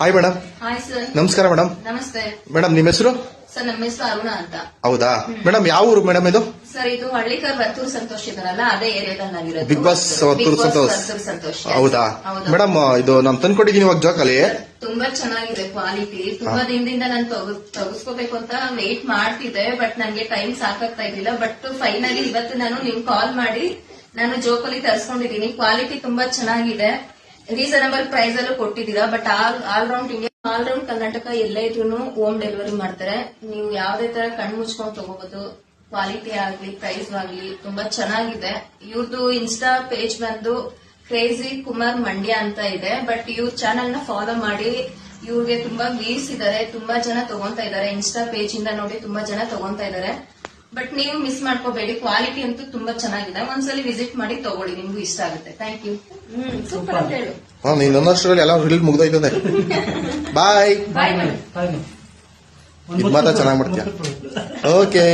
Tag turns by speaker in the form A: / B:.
A: Hi madam.
B: Hi sir.
A: ನಮಸ್ಕಾರ madam.
B: ನಮಸ್ತೆ
A: madam, ನಿಮ್ಮ ಹೆಸರು?
B: ಸರ್, ನಮ್ಮ ಹೆಸರು ಅರುಣ ಅಂತ.
A: ಹೌದಾ ಮೇಡಮ್, ಯಾವ ಊರು ಮೇಡಮ್ ಇದು?
B: ಸರ್, ಇದು ಹಳ್ಳಿಕರ್ ವರ್ತೂರ್ ಸಂತೋಷ್ ಇದಾರಲ್ಲ, ಅದೇ ಏರಿಯಾದಲ್ಲಿ ನಾವಿರೋದು.
A: Bigg Boss Varthur
B: Santosh.
A: ಹೌದಾ ಮೇಡಮ್, ಇದು ನಾನು ತಂದ್ಕೊಟ್ಟಿದ್ದೀನಿ ಇವಾಗ ಜೋಕಾಲಿ.
B: ತುಂಬಾ ಚೆನ್ನಾಗಿದೆ ಕ್ವಾಲಿಟಿ. ತುಂಬಾ ದಿನದಿಂದ ನಾನು ತಗಸ್ಕೋಬೇಕು ಅಂತ ವೇಟ್ ಮಾಡ್ತಿದ್ದೆ, ಬಟ್ ನಂಗೆ ಟೈಮ್ ಸಾಕಾಗ್ತಾ ಇರ್ಲಿಲ್ಲ. ಬಟ್ ಫೈನಲಿ ಇವತ್ತು ನಾನು ನಿಮ್ ಕಾಲ್ ಮಾಡಿ ನಾನು ಜೋಕಾಲಿ ತರಿಸ್ಕೊಂಡಿದ್ದೀನಿ. ಕ್ವಾಲಿಟಿ ತುಂಬಾ ಚೆನ್ನಾಗಿದೆ, ರೀಸನಬಲ್ ಪ್ರೈಸ್ ಅಲ್ಲೂ ಕೊಟ್ಟಿದ್ದೀರಾ. But all round India, all round Karnataka ಎಲ್ಲೇ ಇದ್ರು ಹೋಮ್ ಡೆಲಿವರಿ ಮಾಡ್ತಾರೆ. ನೀವು ಯಾವ್ದೇ ತರ ಕಣ್ಣು ಮುಚ್ಕೊಂಡು ತಗೋಬಹುದು. ಕ್ವಾಲಿಟಿ ಆಗ್ಲಿ, ಪ್ರೈಸ್ ಆಗ್ಲಿ ತುಂಬಾ ಚೆನ್ನಾಗಿದೆ. ಇವ್ರದ್ದು ಇನ್ಸ್ಟಾ ಪೇಜ್ ಬಂದು ಕ್ರೇಜಿ ಕುಮಾರ್ ಮಂಡ್ಯ ಅಂತ ಇದೆ. ಬಟ್ ಇವ್ರ ಚಾನೆಲ್ ನ ಫಾಲೋ ಮಾಡಿ, ಇವ್ರಿಗೆ ತುಂಬಾ ವ್ಯೂಸ್ ಇದಾರೆ, ತುಂಬಾ ಜನ ತಗೊಂತಾ ಇದಾರೆ. ಇನ್ಸ್ಟಾ ಪೇಜ್ ಇಂದ ನೋಡಿ ತುಂಬಾ ಜನ ತಗೊಂತಾ ಇದಾರೆ. ಬಟ್ ನೀವು ಮಿಸ್ ಮಾಡ್ಕೋಬೇಡಿ, ಕ್ವಾಲಿಟಿ ಅಂತೂ ತುಂಬಾ ಚೆನ್ನಾಗಿದೆ. ಒಂದ್ಸಲಿ ವಿಸಿಟ್ ಮಾಡಿ ತಗೊಳ್ಳಿ, ನಿಮ್ಗೂ ಇಷ್ಟ ಆಗುತ್ತೆ. Thank you. ಸೂಪರ್ ಅಂತ ಹೇಳು.
A: ನೀನ್ ಅನ್ನೋಷ್ಟರಲ್ಲಿ ಎಲ್ಲ ರಿಲ್ ಮುಗ್ದೋಯ್ತದೆ. ಬಾಯ್.
B: ಬಾಯ್.
A: ಇದು ಮಾತ್ರ ಚೆನ್ನಾಗಿ ಮಾಡ್ತೀಯ. ಓಕೆ.